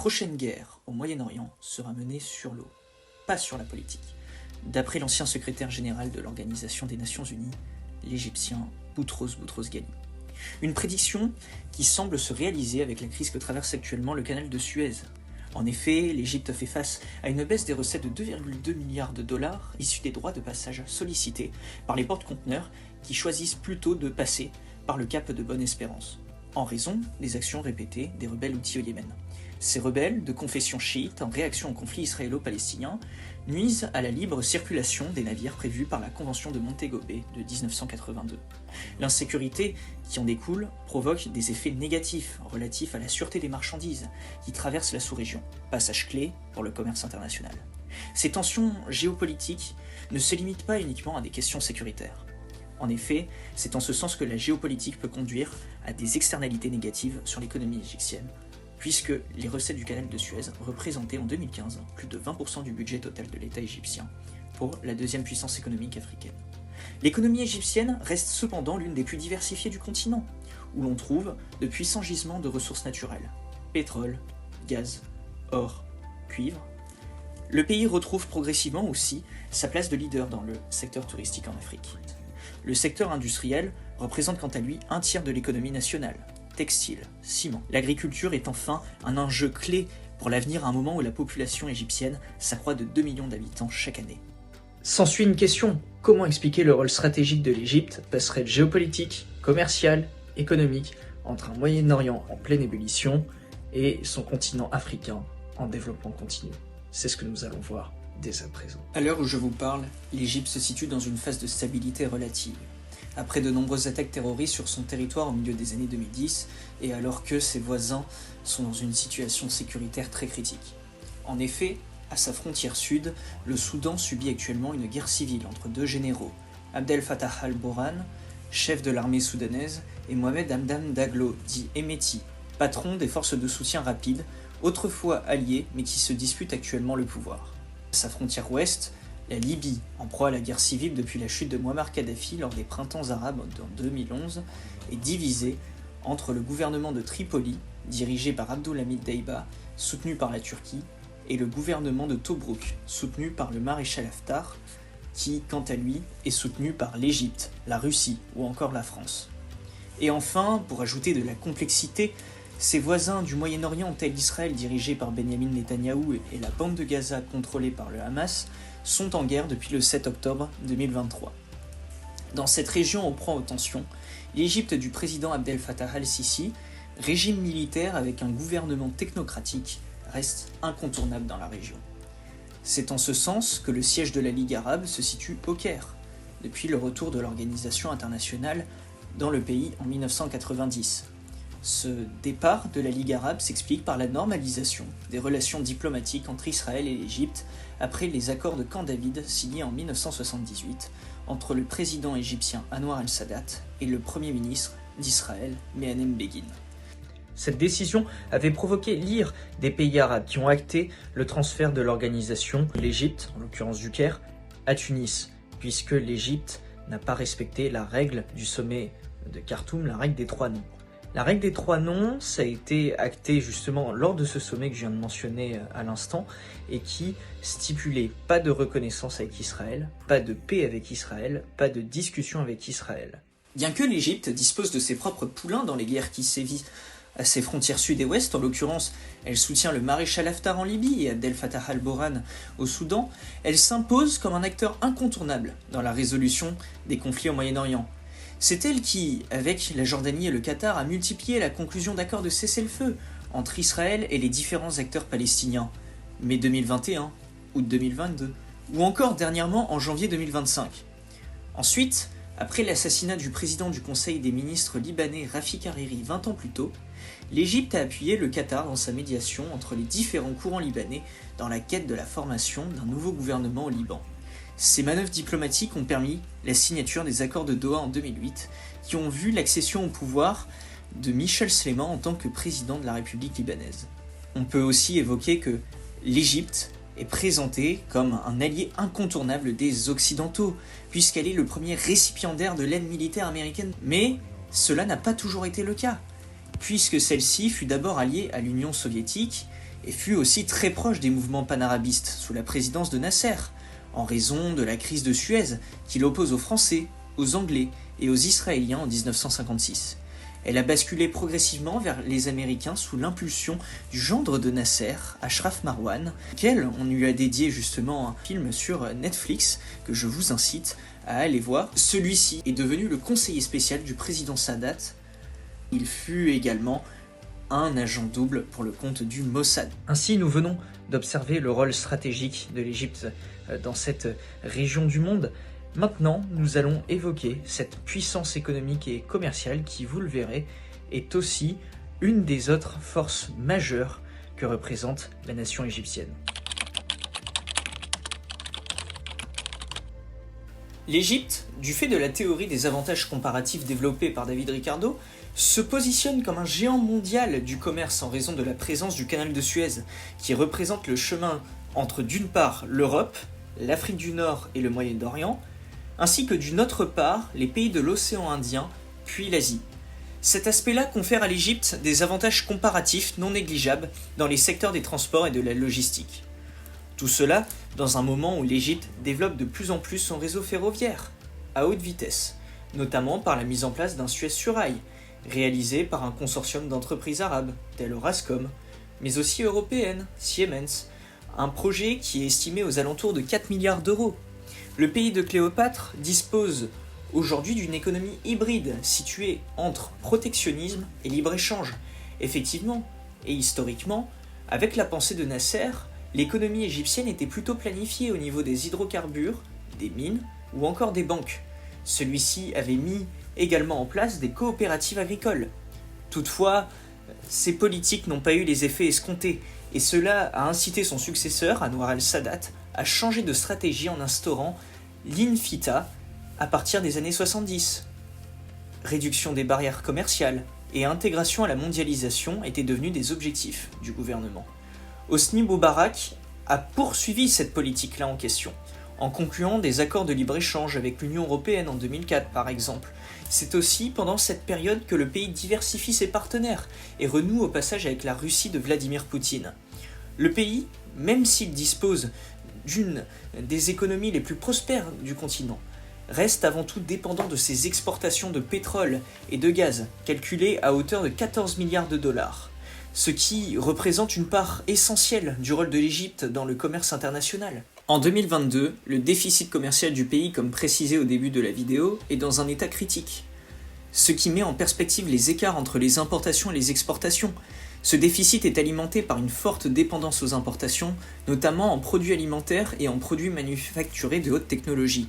prochaine guerre au Moyen-Orient sera menée sur l'eau, pas sur la politique. D'après l'ancien secrétaire général de l'Organisation des Nations Unies, l'Égyptien Boutros Boutros-Ghali. Une prédiction qui semble se réaliser avec la crise que traverse actuellement le canal de Suez. En effet, l'Égypte fait face à une baisse des recettes de 2,2 milliards de dollars issus des droits de passage sollicités par les porte-conteneurs qui choisissent plutôt de passer par le cap de Bonne-Espérance, en raison des actions répétées des rebelles houthis au Yémen. Ces rebelles, de confession chiite, en réaction au conflit israélo-palestinien, nuisent à la libre circulation des navires prévus par la Convention de Montego Bay de 1982. L'insécurité qui en découle provoque des effets négatifs relatifs à la sûreté des marchandises qui traversent la sous-région, passage clé pour le commerce international. Ces tensions géopolitiques ne se limitent pas uniquement à des questions sécuritaires. En effet, c'est en ce sens que la géopolitique peut conduire à des externalités négatives sur l'économie égyptienne, puisque les recettes du canal de Suez représentaient en 2015 plus de 20% du budget total de l'État égyptien, pour la deuxième puissance économique africaine. L'économie égyptienne reste cependant l'une des plus diversifiées du continent, où l'on trouve de puissants gisements de ressources naturelles, pétrole, gaz, or, cuivre. Le pays retrouve progressivement aussi sa place de leader dans le secteur touristique en Afrique. Le secteur industriel représente quant à lui un tiers de l'économie nationale, textile, ciment. L'agriculture est enfin un enjeu clé pour l'avenir à un moment où la population égyptienne s'accroît de 2 millions d'habitants chaque année. S'ensuit une question, comment expliquer le rôle stratégique de l'Égypte, passerelle géopolitique, commerciale, économique, entre un Moyen-Orient en pleine ébullition et son continent africain en développement continu? C'est ce que nous allons voir dès à présent. À l'heure où je vous parle, l'Égypte se situe dans une phase de stabilité relative. Après de nombreuses attaques terroristes sur son territoire au milieu des années 2010, et alors que ses voisins sont dans une situation sécuritaire très critique. En effet, à sa frontière sud, le Soudan subit actuellement une guerre civile entre deux généraux, Abdel Fattah al-Burhan, chef de l'armée soudanaise, et Mohamed Hamdan Daglo, dit Hemeti, patron des forces de soutien rapide, autrefois alliés mais qui se disputent actuellement le pouvoir. À sa frontière ouest, la Libye, en proie à la guerre civile depuis la chute de Muammar Kadhafi lors des printemps arabes en 2011, est divisée entre le gouvernement de Tripoli, dirigé par Abdulhamid Deiba, soutenu par la Turquie, et le gouvernement de Tobrouk, soutenu par le maréchal Haftar, qui, quant à lui, est soutenu par l'Égypte, la Russie ou encore la France. Et enfin, pour ajouter de la complexité, ses voisins du Moyen-Orient, tel Israël dirigé par Benyamin Netanyahou et la bande de Gaza contrôlée par le Hamas, sont en guerre depuis le 7 octobre 2023. Dans cette région aux proies aux tensions, l'Égypte du président Abdel Fattah al-Sisi, régime militaire avec un gouvernement technocratique, reste incontournable dans la région. C'est en ce sens que le siège de la Ligue arabe se situe au Caire, depuis le retour de l'organisation internationale dans le pays en 1990. Ce départ de la Ligue arabe s'explique par la normalisation des relations diplomatiques entre Israël et l'Égypte après les accords de Camp David signés en 1978 entre le président égyptien Anwar el-Sadat et le premier ministre d'Israël Menahem Begin. Cette décision avait provoqué l'ire des pays arabes qui ont acté le transfert de l'organisation, l'Égypte, en l'occurrence du Caire, à Tunis, puisque l'Égypte n'a pas respecté la règle du sommet de Khartoum, la règle des 3 noms. La règle des 3 noms, ça a été acté justement lors de ce sommet que je viens de mentionner à l'instant et qui stipulait pas de reconnaissance avec Israël, pas de paix avec Israël, pas de discussion avec Israël. Bien que l'Égypte dispose de ses propres poulains dans les guerres qui sévissent à ses frontières sud et ouest, en l'occurrence, elle soutient le maréchal Haftar en Libye et Abdel Fattah al-Burhan au Soudan, elle s'impose comme un acteur incontournable dans la résolution des conflits au Moyen-Orient. C'est elle qui, avec la Jordanie et le Qatar, a multiplié la conclusion d'accords de cessez-le-feu entre Israël et les différents acteurs palestiniens, mai 2021, août 2022, ou encore dernièrement en janvier 2025. Ensuite, après l'assassinat du président du Conseil des ministres libanais Rafik Hariri 20 ans plus tôt, l'Égypte a appuyé le Qatar dans sa médiation entre les différents courants libanais dans la quête de la formation d'un nouveau gouvernement au Liban. Ces manœuvres diplomatiques ont permis la signature des accords de Doha en 2008, qui ont vu l'accession au pouvoir de Michel Sleiman en tant que président de la République libanaise. On peut aussi évoquer que l'Égypte est présentée comme un allié incontournable des Occidentaux, puisqu'elle est le premier récipiendaire de l'aide militaire américaine. Mais cela n'a pas toujours été le cas, puisque celle-ci fut d'abord alliée à l'Union soviétique et fut aussi très proche des mouvements panarabistes sous la présidence de Nasser, en raison de la crise de Suez qui l'oppose aux Français, aux Anglais et aux Israéliens en 1956. Elle a basculé progressivement vers les Américains sous l'impulsion du gendre de Nasser, Ashraf Marwan, auquel on lui a dédié justement un film sur Netflix que je vous incite à aller voir. Celui-ci est devenu le conseiller spécial du président Sadat. Il fut également un agent double pour le compte du Mossad. Ainsi, nous venons d'observer le rôle stratégique de l'Égypte dans cette région du monde. Maintenant, nous allons évoquer cette puissance économique et commerciale qui, vous le verrez, est aussi une des autres forces majeures que représente la nation égyptienne. L'Égypte, du fait de la théorie des avantages comparatifs développée par David Ricardo, se positionne comme un géant mondial du commerce en raison de la présence du canal de Suez, qui représente le chemin entre d'une part l'Europe, l'Afrique du Nord et le Moyen-Orient, ainsi que d'une autre part les pays de l'océan Indien, puis l'Asie. Cet aspect-là confère à l'Égypte des avantages comparatifs non négligeables dans les secteurs des transports et de la logistique. Tout cela dans un moment où l'Égypte développe de plus en plus son réseau ferroviaire, à haute vitesse, notamment par la mise en place d'un Suez sur rail, réalisé par un consortium d'entreprises arabes, telles Orascom, mais aussi européennes, Siemens, un projet qui est estimé aux alentours de 4 milliards d'euros. Le pays de Cléopâtre dispose aujourd'hui d'une économie hybride située entre protectionnisme et libre-échange. Effectivement, et historiquement, avec la pensée de Nasser, l'économie égyptienne était plutôt planifiée au niveau des hydrocarbures, des mines ou encore des banques. Celui-ci avait mis également en place des coopératives agricoles. Toutefois, ces politiques n'ont pas eu les effets escomptés, et cela a incité son successeur, Anwar el-Sadat, à changer de stratégie en instaurant l'INFITA à partir des années 70. Réduction des barrières commerciales et intégration à la mondialisation étaient devenus des objectifs du gouvernement. Hosni Moubarak a poursuivi cette politique-là en question, en concluant des accords de libre-échange avec l'Union européenne en 2004 par exemple. C'est aussi pendant cette période que le pays diversifie ses partenaires et renoue au passage avec la Russie de Vladimir Poutine. Le pays, même s'il dispose d'une des économies les plus prospères du continent, reste avant tout dépendant de ses exportations de pétrole et de gaz, calculées à hauteur de 14 milliards de dollars, ce qui représente une part essentielle du rôle de l'Égypte dans le commerce international. En 2022, le déficit commercial du pays, comme précisé au début de la vidéo, est dans un état critique, ce qui met en perspective les écarts entre les importations et les exportations. Ce déficit est alimenté par une forte dépendance aux importations, notamment en produits alimentaires et en produits manufacturés de haute technologie.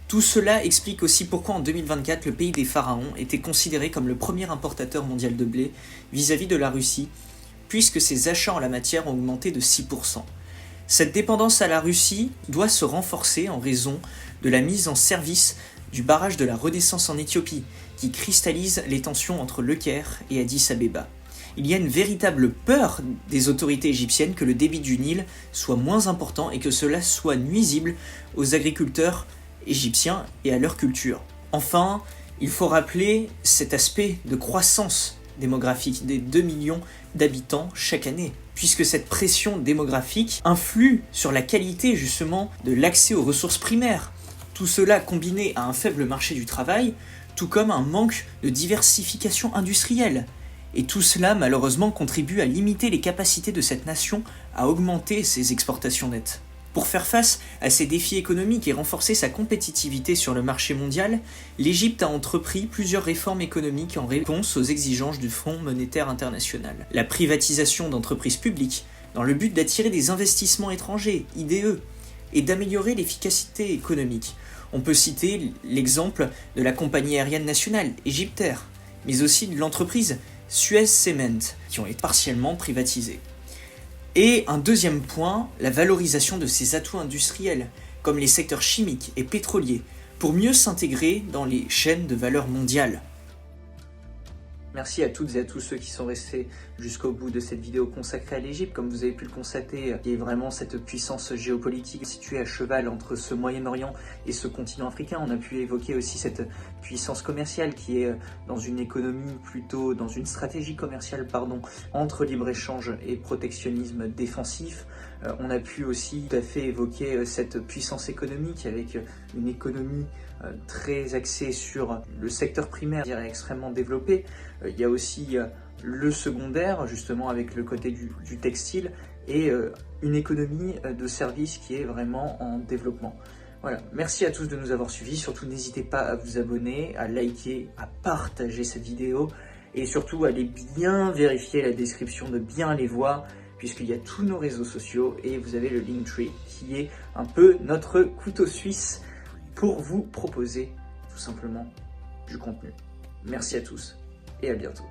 Tout cela explique aussi pourquoi en 2024 le pays des pharaons était considéré comme le premier importateur mondial de blé vis-à-vis de la Russie, puisque ses achats en la matière ont augmenté de 6%. Cette dépendance à la Russie doit se renforcer en raison de la mise en service du barrage de la Renaissance en Éthiopie, qui cristallise les tensions entre Le Caire et Addis Abeba. Il y a une véritable peur des autorités égyptiennes que le débit du Nil soit moins important et que cela soit nuisible aux agriculteurs égyptiens et à leur culture. Enfin, il faut rappeler cet aspect de croissance démographique des 2 millions d'habitants chaque année, puisque cette pression démographique influe sur la qualité justement de l'accès aux ressources primaires. Tout cela combiné à un faible marché du travail, tout comme un manque de diversification industrielle. Et tout cela, malheureusement, contribue à limiter les capacités de cette nation à augmenter ses exportations nettes. Pour faire face à ces défis économiques et renforcer sa compétitivité sur le marché mondial, l'Égypte a entrepris plusieurs réformes économiques en réponse aux exigences du Fonds monétaire international. La privatisation d'entreprises publiques, dans le but d'attirer des investissements étrangers, IDE, et d'améliorer l'efficacité économique. On peut citer l'exemple de la compagnie aérienne nationale, Egyptair, mais aussi de l'entreprise Suez Cement, qui ont été partiellement privatisées. Et un deuxième point, la valorisation de ses atouts industriels, comme les secteurs chimiques et pétroliers, pour mieux s'intégrer dans les chaînes de valeur mondiales. Merci à toutes et à tous ceux qui sont restés jusqu'au bout de cette vidéo consacrée à l'Égypte, comme vous avez pu le constater, qui est vraiment cette puissance géopolitique située à cheval entre ce Moyen-Orient et ce continent africain. On a pu évoquer aussi cette puissance commerciale qui est dans une économie plutôt, dans une stratégie commerciale, pardon, entre libre-échange et protectionnisme défensif. On a pu aussi tout à fait évoquer cette puissance économique avec une économie très axée sur le secteur primaire, je dirais extrêmement développé. Il y a aussi le secondaire, justement avec le côté du textile, et une économie de services qui est vraiment en développement. Voilà, merci à tous de nous avoir suivis, surtout n'hésitez pas à vous abonner, à liker, à partager cette vidéo, et surtout allez bien vérifier la description, de bien les voir, puisqu'il y a tous nos réseaux sociaux, et vous avez le Linktree, qui est un peu notre couteau suisse pour vous proposer tout simplement du contenu. Merci à tous, et à bientôt.